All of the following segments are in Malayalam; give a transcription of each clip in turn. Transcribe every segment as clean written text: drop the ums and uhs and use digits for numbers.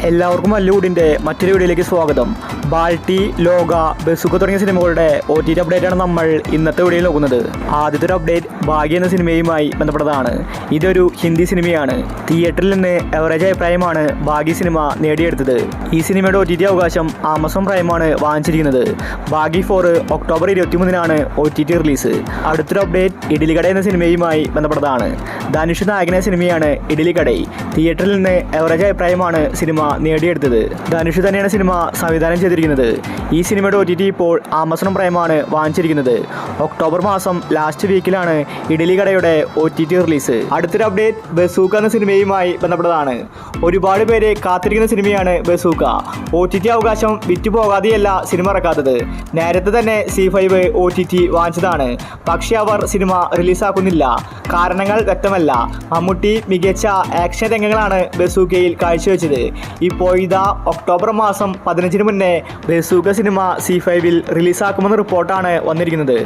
എല്ലാവർക്കും മല്ലൂടിൻ്റെ മറ്റൊരു വീഡിയോയിലേക്ക് സ്വാഗതം. ബാൾട്ടി, ലോക, ബസൂക്ക തുടങ്ങിയ സിനിമകളുടെ OTT അപ്ഡേറ്റാണ് നമ്മൾ ഇന്നത്തെ വീഡിയോയിൽ നോക്കുന്നത്. ആദ്യത്തെ ഒരു അപ്ഡേറ്റ് ഭാഗ്യ എന്ന സിനിമയുമായി ബന്ധപ്പെട്ടതാണ്. ഇതൊരു ഹിന്ദി സിനിമയാണ്. തിയേറ്ററിൽ നിന്ന് എവറേജ് അഭിപ്രായമാണ് ഭാഗ്യ സിനിമ നേടിയെടുത്തത്. ഈ സിനിമയുടെ OTT അവകാശം ആമസോൺ പ്രൈമാണ് വാങ്ങിച്ചിരിക്കുന്നത്. ഭാഗ്യ 4 ഒക്ടോബർ 23-നാണ് OTT റിലീസ്. അടുത്തൊരു അപ്ഡേറ്റ് ഇഡ്ഡലിക്കട എന്ന സിനിമയുമായി ബന്ധപ്പെട്ടതാണ്. ധനുഷ് നായകനായ സിനിമയാണ് ഇഡ്ഡലിക്കട. തിയേറ്ററിൽ നിന്ന് എവറേജ് അഭിപ്രായമാണ് സിനിമ നേടിയെടുത്തത്. ധനുഷ് തന്നെയാണ് സിനിമ സംവിധാനം ചെയ്തിരിക്കുന്നത്. ഈ സിനിമയുടെ OTT ഇപ്പോൾ ആമസോൺ പ്രൈമാണ് വാങ്ങിച്ചിരിക്കുന്നത്. ഒക്ടോബർ മാസം ലാസ്റ്റ് വീക്കിലാണ് ഇഡ്ഡലിക്കടയുടെ OTT റിലീസ്. അടുത്തൊരു അപ്ഡേറ്റ് ബസൂക്ക എന്ന സിനിമയുമായി ബന്ധപ്പെട്ടതാണ്. ഒരുപാട് പേര് കാത്തിരിക്കുന്ന സിനിമയാണ് ബസൂക്ക. OTT അവകാശം വിറ്റുപോകാതെയല്ല സിനിമ ഇറക്കാത്തത്. നേരത്തെ തന്നെ C5 OTT വാങ്ങിച്ചതാണ്. പക്ഷേ അവർ സിനിമ റിലീസാക്കുന്നില്ല. കാരണങ്ങൾ വ്യക്തമല്ല. മമ്മൂട്ടി മികച്ച ആക്ഷൻ രംഗങ്ങളാണ് ബസൂക്കയിൽ കാഴ്ചവെച്ചത്. ഇപ്പോൾ ഇതാ ഒക്ടോബർ മാസം 15-ന് മുന്നേ ബസൂക്ക സിനിമ C5-ൽ റിലീസാക്കുമെന്ന റിപ്പോർട്ടാണ് വന്നിരിക്കുന്നത്.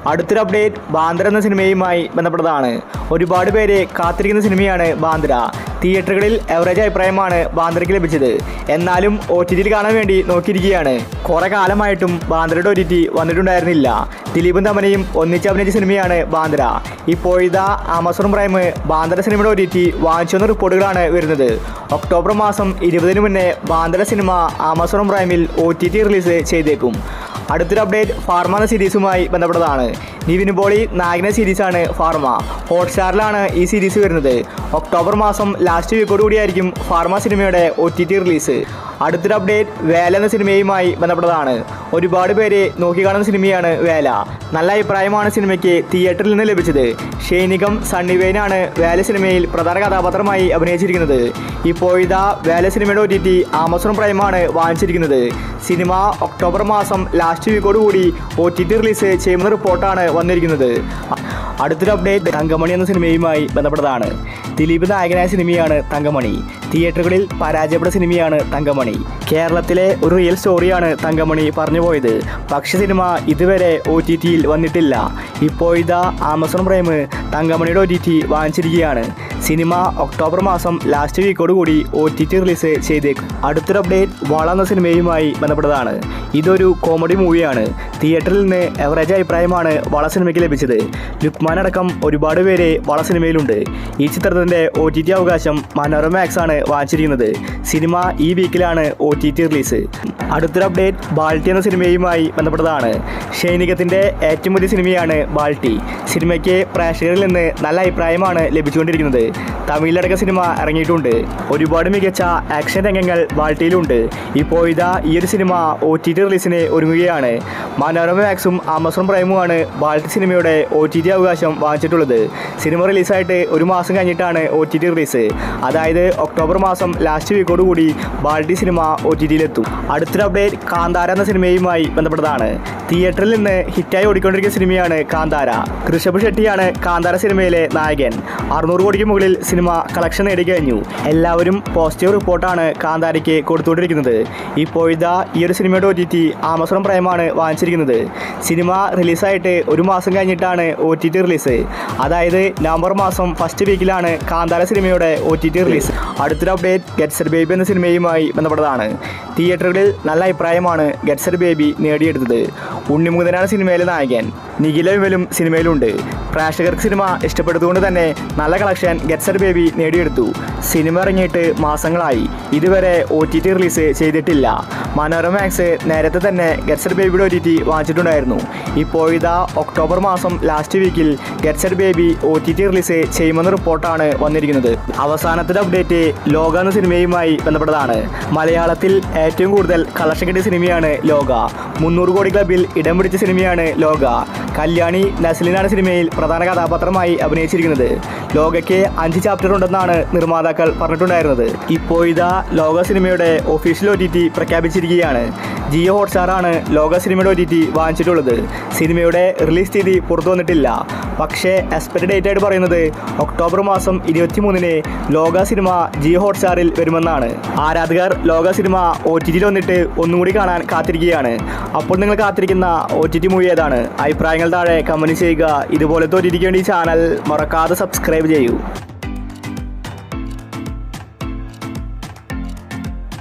അടുത്തൊരു അപ്ഡേറ്റ് ബാന്ദ്ര എന്ന സിനിമയുമായി ബന്ധപ്പെട്ടതാണ്. ഒരുപാട് പേര് കാത്തിരിക്കുന്ന സിനിമയാണ് ബാന്ദ്ര. തിയേറ്ററുകളിൽ എവറേജ് അഭിപ്രായമാണ് ബാന്ദ്രയ്ക്ക് ലഭിച്ചത്. എന്നാലും OTTയിൽ കാണാൻ വേണ്ടി നോക്കിയിരിക്കുകയാണ്. കുറേ കാലമായിട്ടും ബാന്ദ്രയുടെ OTT വന്നിട്ടുണ്ടായിരുന്നില്ല. ദിലീപും തമനയും ഒന്നിച്ച് അഭിനയിച്ച സിനിമയാണ് ബാന്ദ്ര. ഇപ്പോൾ ഇതാ ആമസോൺ പ്രൈം ബാന്ദ്ര സിനിമയുടെ OTT വാങ്ങിച്ചെന്ന റിപ്പോർട്ടുകളാണ് വരുന്നത്. ഒക്ടോബർ മാസം 20-ന് മുന്നേ ബാന്ദ്ര സിനിമ ആമസോൺ പ്രൈമിൽ OTT റിലീസ് ചെയ്തേക്കും. അടുത്തൊരു അപ്ഡേറ്റ് ഫാർമ എന്ന സീരീസുമായി ബന്ധപ്പെട്ടതാണ്. നിവിൻ പോളി നായകന സീരീസാണ് ഫാർമ. ഹോട്ട്സ്റ്റാറിലാണ് ഈ സീരീസ് വരുന്നത്. ഒക്ടോബർ മാസം ലാസ്റ്റ് വീക്കോട് കൂടിയായിരിക്കും ഫാർമ സിനിമയുടെ OTT റിലീസ്. അടുത്തൊരു അപ്ഡേറ്റ് വേല എന്ന സിനിമയുമായി ബന്ധപ്പെട്ടതാണ്. ഒരുപാട് പേര് നോക്കിക്കാണുന്ന സിനിമയാണ് വേല. നല്ല അഭിപ്രായമാണ് സിനിമയ്ക്ക് തിയേറ്ററിൽ നിന്ന് ലഭിച്ചത്. ഷൈനികം സണ്ണിവേനാണ് വേല സിനിമയിൽ പ്രധാന കഥാപാത്രമായി അഭിനയിച്ചിരിക്കുന്നത്. ഇപ്പോൾ ഇതാ വേല സിനിമയുടെ OTT ആമസോൺ പ്രൈമാണ് വാങ്ങിച്ചിരിക്കുന്നത്. സിനിമ ഒക്ടോബർ മാസം ലാസ്റ്റ് വീക്കോട് കൂടി OTT റിലീസ് ചെയ്യുന്ന റിപ്പോർട്ടാണ് വന്നിരിക്കുന്നത്. അടുത്തൊരു അപ്ഡേറ്റ് തങ്കമണി എന്ന സിനിമയുമായി ബന്ധപ്പെട്ടതാണ്. ദിലീപ് നായകനായ സിനിമയാണ് തങ്കമണി. തിയേറ്ററുകളിൽ പരാജയപ്പെട്ട സിനിമയാണ് തങ്കമണി. കേരളത്തിലെ ഒരു റിയൽ സ്റ്റോറിയാണ് തങ്കമണി പറഞ്ഞു പോയത്. പക്ഷേ സിനിമ ഇതുവരെ OTTയിൽ വന്നിട്ടില്ല. ഇപ്പോൾ ഇതാ ആമസോൺ പ്രൈം തങ്കമണിയുടെ OTT വാങ്ങിച്ചിരിക്കുകയാണ്. സിനിമ ഒക്ടോബർ മാസം ലാസ്റ്റ് വീക്കോട് കൂടി OTT റിലീസ് ചെയ്തേക്കും. അടുത്തൊരു അപ്ഡേറ്റ് വള എന്ന സിനിമയുമായി ബന്ധപ്പെട്ടതാണ്. ഇതൊരു കോമഡി മൂവിയാണ്. തിയേറ്ററിൽ നിന്ന് എവറേജ് അഭിപ്രായമാണ് വള സിനിമയ്ക്ക് ലഭിച്ചത്. ലുക്മാൻ അടക്കം ഒരുപാട് പേര് വള സിനിമയിലുണ്ട്. ഈ ചിത്രത്തിൻ്റെ OTT അവകാശം മനോരമ മാക്സ് ആണ് വാങ്ങിച്ചിരിക്കുന്നത്. സിനിമ ഈ വീക്കിലാണ് OTT റിലീസ്. അടുത്തൊരു അപ്ഡേറ്റ് ബാൾട്ടി എന്ന സിനിമയുമായി ബന്ധപ്പെട്ടതാണ്. ഷൈനികത്തിൻ്റെ ഏറ്റവും പുതിയ സിനിമയാണ് ബാൾട്ടി. സിനിമയ്ക്ക് പ്രേക്ഷകരിൽ നിന്ന് നല്ല അഭിപ്രായമാണ് ലഭിച്ചുകൊണ്ടിരിക്കുന്നത്. തമിഴിലടക്കം സിനിമ ഇറങ്ങിയിട്ടുണ്ട്. ഒരുപാട് മികച്ച ആക്ഷൻ രംഗങ്ങൾ ബാൾട്ടിയിലുണ്ട്. ഇപ്പോൾ ഇതാ ഈ ഒരു സിനിമ OTT റിലീസിന് ഒരുങ്ങുകയാണ്. മനോരമ മാക്സും ആമസോൺ പ്രൈമുമാണ് ബാൾട്ടി സിനിമയുടെ OTT അവകാശം വാങ്ങിച്ചിട്ടുള്ളത്. സിനിമ റിലീസായിട്ട് ഒരു മാസം കഴിഞ്ഞിട്ടാണ് OTT റിലീസ്. അതായത് ഒക്ടോബർ മാസം ലാസ്റ്റ് വീക്കോട് കൂടി ബാൾട്ടി സിനിമ OTTയിലെത്തും. അടുത്തൊരു അപ്ഡേറ്റ് കാന്താര എന്ന സിനിമയുമായി ബന്ധപ്പെട്ടതാണ്. തിയേറ്ററിൽ നിന്ന് ഹിറ്റായി ഓടിക്കൊണ്ടിരിക്കുന്ന സിനിമയാണ് കാന്താര. ഋഷഭ് ഷെട്ടിയാണ് കാന്താര സിനിമയിലെ നായകൻ. 600 കോടിക്ക് മുകളിൽ സിനിമ കളക്ഷൻ നേടിക്കഴിഞ്ഞു. എല്ലാവരും പോസിറ്റീവ് റിപ്പോർട്ടാണ് കാന്താരയ്ക്ക് കൊടുത്തുകൊണ്ടിരിക്കുന്നത്. ഇപ്പോൾ ഇതാ ഈ ഒരു സിനിമയുടെ OTT ആമസോൺ പ്രൈമാണ് വാങ്ങിച്ചിരിക്കുന്നത്. സിനിമ റിലീസായിട്ട് ഒരു മാസം കഴിഞ്ഞിട്ടാണ് OTT റിലീസ്. അതായത് നവംബർ മാസം ഫസ്റ്റ് വീക്കിലാണ് കാന്താര സിനിമയുടെ OTT റിലീസ്. അടുത്തൊരു അപ്ഡേറ്റ് ഗെറ്റ് സെറ്റ് ബേബി എന്ന സിനിമയുമായി ബന്ധപ്പെട്ടതാണ്. തിയേറ്ററുകളിൽ നല്ല അഭിപ്രായമാണ് ഗെറ്റ് സെറ്റ് ബേബി നേടിയെടുത്തത്. ഉണ്ണിമുകുന്ദനാണ് സിനിമയിലെ നായകൻ. നിഖില വിമലും സിനിമയിലുണ്ട്. പ്രേക്ഷകർക്ക് സിനിമ ഇഷ്ടപ്പെട്ടതുകൊണ്ട് തന്നെ നല്ല കളക്ഷൻ ഗെറ്റ് സെറ്റ് ബേബി നേടിയെടുത്തു. സിനിമ ഇറങ്ങിയിട്ട് മാസങ്ങളായി. ഇതുവരെ OTT റിലീസ് ചെയ്തിട്ടില്ല. മനോരമ മാക്സ് നേരത്തെ തന്നെ ഗെറ്റ് സെറ്റ് ബേബിയുടെ OTT വാങ്ങിച്ചിട്ടുണ്ടായിരുന്നു. ഇപ്പോൾ ഇതാ ഒക്ടോബർ മാസം ലാസ്റ്റ് വീക്കിൽ get set baby OTT release ചെയ്യുമെന്ന റിപ്പോർട്ടാണ് വന്നിരിക്കുന്നത്. അവസാനത്തെ അപ്ഡേറ്റ് ലോക എന്ന സിനിമയുമായി ബന്ധപ്പെട്ടതാണ്. മലയാളത്തിൽ ഏറ്റവും കൂടുതൽ കളക്ഷൻ കിട്ടിയ സിനിമയാണ് ലോക. 300 കോടി ക്ലബിൽ ഇടം പിടിച്ച സിനിമയാണ് ലോക. കല്യാണി നസ്ലിനാണ് സിനിമയിൽ പ്രധാന കഥാപാത്രമായി അഭിനയിച്ചിരിക്കുന്നത്. ലോകയ്ക്ക് 5 ചാപ്റ്റർ ഉണ്ടെന്നാണ് നിർമ്മാതാക്കൾ പറഞ്ഞിട്ടുണ്ടായിരുന്നത്. ഇപ്പോൾ ഇതാ ലോക സിനിമയുടെ ഒഫീഷ്യൽ OTT പ്രഖ്യാപിച്ചിരിക്കുകയാണ്. ജിയോ ഹോട്ട്സ്റ്റാറാണ് ലോക സിനിമയുടെ OTT വാങ്ങിച്ചിട്ടുള്ളത്. സിനിമയുടെ റിലീസ് തീയതി പുറത്തു വന്നിട്ടില്ല. പക്ഷേ എക്സ്പെക്ട് ഡേറ്റ് ആയിട്ട് പറയുന്നത് ഒക്ടോബർ മാസം 23-ന് ലോക സിനിമ ജിയോ ഹോട്ട്സ്റ്റാറിൽ വരുമെന്നാണ്. ആരാധകർ ലോക സിനിമ OTTയിൽ വന്നിട്ട് ഒന്നുകൂടി കാണാൻ കാത്തിരിക്കുകയാണ്. അപ്പോൾ നിങ്ങൾ കാത്തിരിക്കുന്ന OTT മൂവി ഏതാണ്? അഭിപ്രായങ്ങൾ താഴെ കമൻറ്റ് ചെയ്യുക. ഇതുപോലത്തെ OTTക്ക് വേണ്ടി ചാനൽ മറക്കാതെ സബ്സ്ക്രൈബ് ചെയ്യൂ.